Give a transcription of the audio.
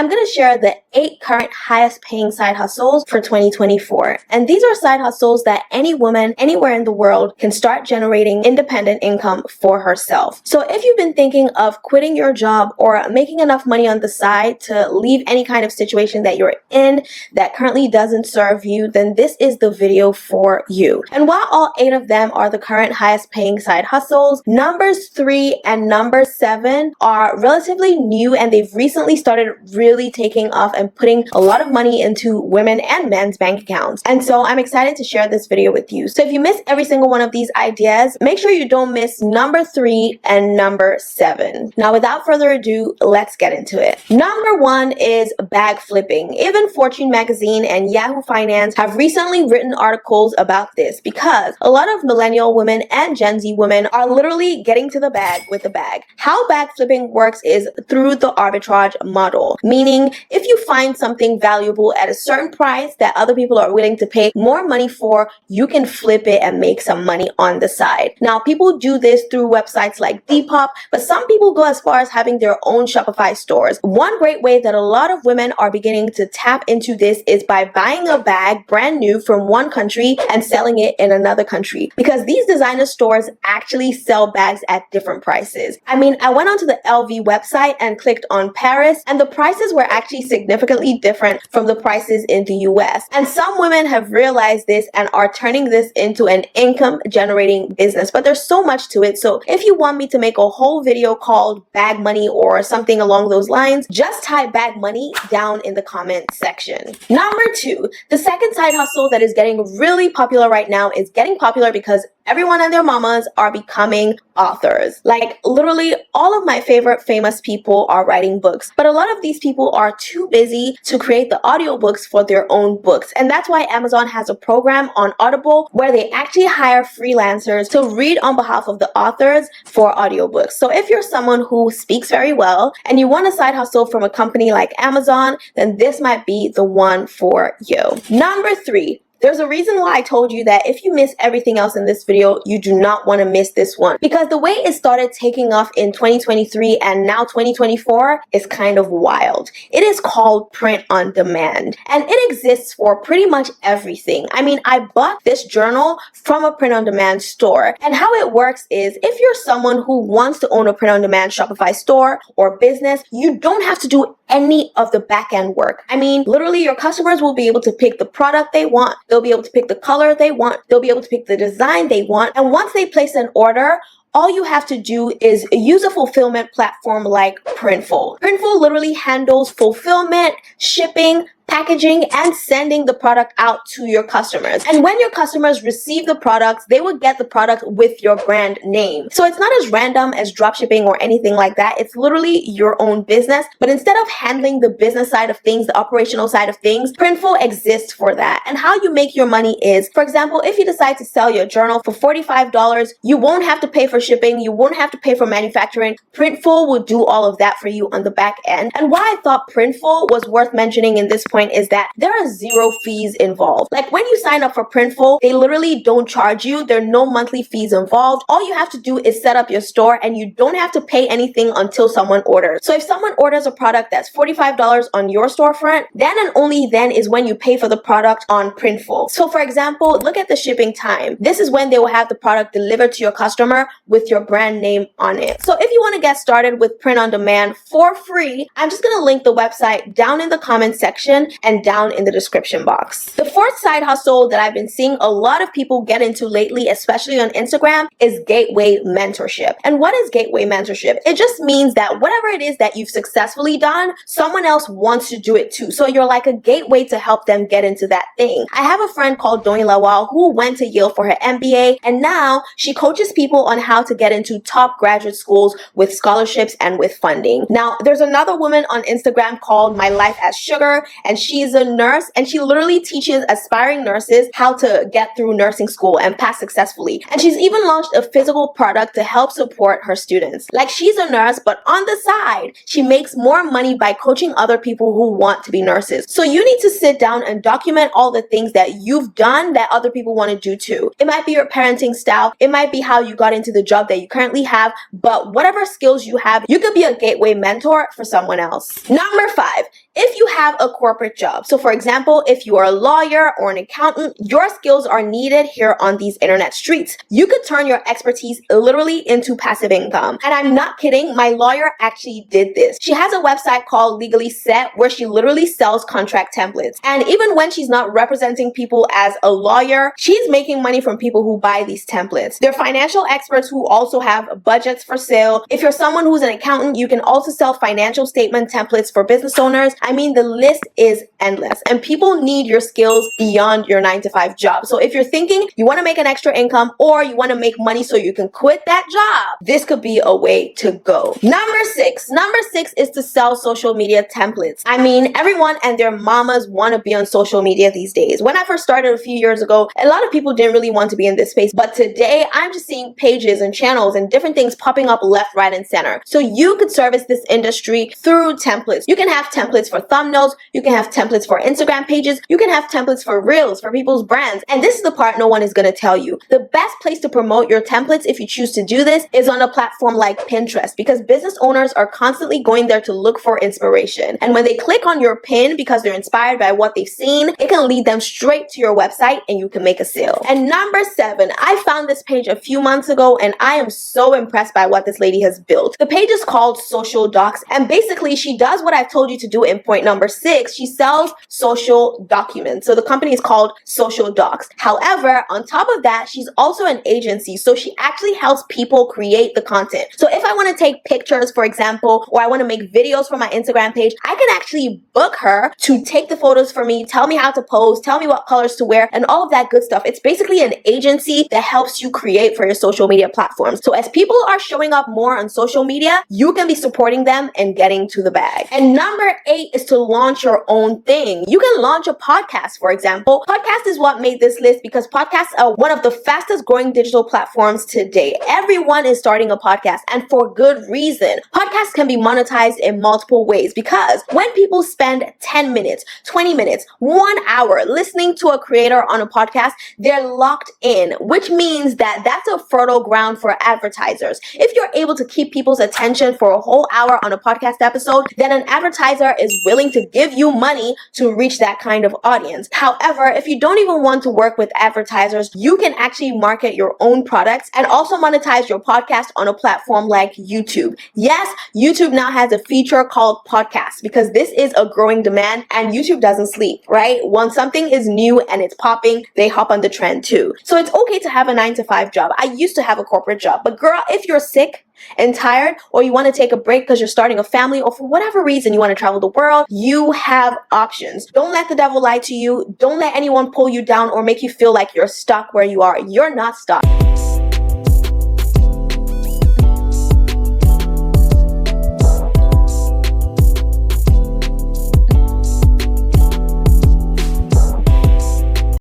I'm going to share the 8 current highest paying side hustles for 2024. And these are side hustles that any woman anywhere in the world can start generating independent income for herself. So if you've been thinking of quitting your job or making enough money on the side to leave any kind of situation that you're in that currently doesn't serve you, then this is the video for you. And while all 8 of them are the current highest paying side hustles, numbers 3 and number 7 are relatively new, and they've recently started really taking off and putting a lot of money into women and men's bank accounts. And so I'm excited to share this video with you. So if you miss every single one of these ideas, make sure you don't miss number 3 and number 7. Now, without further ado, let's get into it. Number 1 is bag flipping. Even Fortune magazine and Yahoo Finance have recently written articles about this because a lot of millennial women and Gen Z women are literally getting to the bag with the bag. How bag flipping works is through the arbitrage model, meaning if you find something valuable at a certain price that other people are willing to pay more money for, you can flip it and make some money on the side. Now, people do this through websites like Depop, but some people go as far as having their own Shopify stores. One great way that a lot of women are beginning to tap into this is by buying a bag brand new from one country and selling it in another country, because these designer stores actually sell bags at different prices. I mean, I went onto the LV website and clicked on Paris, and the prices were actually significantly different from the prices in the US. And some women have realized this and are turning this into an income generating business, but there's so much to it. So if you want me to make a whole video called bag money or something along those lines, just type bag money down in the comment section. Number 2, the second side hustle that is getting really popular right now is getting popular because everyone and their mamas are becoming authors. Like, literally all of my favorite famous people are writing books, but a lot of these people are too busy to create the audiobooks for their own books. And that's why Amazon has a program on Audible where they actually hire freelancers to read on behalf of the authors for audiobooks. So if you're someone who speaks very well and you want a side hustle from a company like Amazon, then this might be the one for you. Number 3, there's a reason why I told you that if you miss everything else in this video, you do not want to miss this one. Because the way it started taking off in 2023 and now 2024 is kind of wild. It is called print on demand, and it exists for pretty much everything. I mean, I bought this journal from a print on demand store, and how it works is if you're someone who wants to own a print on demand Shopify store or business, you don't have to do any of the back end work. I mean, literally your customers will be able to pick the product they want. They'll be able to pick the color they want. They'll be able to pick the design they want. And once they place an order, all you have to do is use a fulfillment platform like Printful. Printful literally handles fulfillment, shipping, packaging, and sending the product out to your customers. And when your customers receive the products, they would get the product with your brand name. So it's not as random as dropshipping or anything like that. It's literally your own business. But instead of handling the business side of things, the operational side of things, Printful exists for that. And how you make your money is, for example, if you decide to sell your journal for $45, you won't have to pay for shipping. You won't have to pay for manufacturing. Printful will do all of that for you on the back end. And why I thought Printful was worth mentioning in this point is that there are 0 fees involved. Like, when you sign up for Printful, they literally don't charge you. There are no monthly fees involved. All you have to do is set up your store, and you don't have to pay anything until someone orders. So if someone orders a product that's $45 on your storefront, then and only then is when you pay for the product on Printful. So for example, look at the shipping time. This is when they will have the product delivered to your customer with your brand name on it. So if you want to get started with print on demand for free, I'm just going to link the website down in the comment section and down in the description box. The fourth side hustle that I've been seeing a lot of people get into lately, especially on Instagram, is gateway mentorship. And what is gateway mentorship? It just means that whatever it is that you've successfully done, someone else wants to do it too. So you're like a gateway to help them get into that thing. I have a friend called Doing Lawal who went to Yale for her MBA, and now she coaches people on how to get into top graduate schools with scholarships and with funding. Now, there's another woman on Instagram called My Life as Sugar, and she's a nurse, and she literally teaches aspiring nurses how to get through nursing school and pass successfully. And she's even launched a physical product to help support her students. Like, she's a nurse, but on the side, she makes more money by coaching other people who want to be nurses. So you need to sit down and document all the things that you've done that other people want to do too. It might be your parenting style. It might be how you got into the job that you currently have, but whatever skills you have, you could be a gateway mentor for someone else. Number 5, if you have a corporate job. So for example, if you are a lawyer or an accountant, your skills are needed here on these internet streets. You could turn your expertise literally into passive income. And I'm not kidding, my lawyer actually did this. She has a website called Legally Set where she literally sells contract templates. And even when she's not representing people as a lawyer, she's making money from people who buy these templates. They're financial experts who also have budgets for sale. If you're someone who's an accountant, you can also sell financial statement templates for business owners. I mean, the list is endless and people need your skills beyond your 9-to-5 job. So if you're thinking you want to make an extra income or you want to make money so you can quit that job, this could be a way to go. Number six is to sell social media templates. I mean, everyone and their mamas want to be on social media these days. When I first started a few years ago, a lot of people didn't really want to be in this space, but today I'm just seeing pages and channels and different things popping up left, right, and center. So you could service this industry through templates. You can have templates for thumbnails, you can have templates for Instagram pages, you can have templates for reels, for people's brands. And this is the part no one is going to tell you. The best place to promote your templates, if you choose to do this, is on a platform like Pinterest, because business owners are constantly going there to look for inspiration. And when they click on your pin because they're inspired by what they've seen, it can lead them straight to your website and you can make a sale. And number 7, I found this page a few months ago and I am so impressed by what this lady has built. The page is called Social Docs, and basically she does what I've told you to do in point number 6. She sells social documents. So the company is called Social Docs. However, on top of that, she's also an agency. So she actually helps people create the content. So if I want to take pictures, for example, or I want to make videos for my Instagram page, I can actually book her to take the photos for me, tell me how to pose, tell me what colors to wear, and all of that good stuff. It's basically an agency that helps you create for your social media platforms. So as people are showing up more on social media, you can be supporting them and getting to the bag. And number 8 is to launch your own thing. You can launch a podcast, for example. Podcast is what made this list because podcasts are one of the fastest growing digital platforms today. Everyone is starting a podcast, and for good reason. Podcasts can be monetized in multiple ways because when people spend 10 minutes, 20 minutes, 1 hour listening to a creator on a podcast, they're locked in, which means that that's a fertile ground for advertisers. If you're able to keep people's attention for a whole hour on a podcast episode, then an advertiser is willing to give you money to reach that kind of audience. However, if you don't even want to work with advertisers, you can actually market your own products and also monetize your podcast on a platform like YouTube. Yes, YouTube now has a feature called podcasts because this is a growing demand and YouTube doesn't sleep, right? Once something is new and it's popping, they hop on the trend too. So it's okay to have a 9-to-5 job. I used to have a corporate job, but girl, if you're sick and tired, or you want to take a break because you're starting a family, or for whatever reason you want to travel the world, you have options. Don't let the devil lie to you. Don't let anyone pull you down or make you feel like you're stuck where you are. You're not stuck.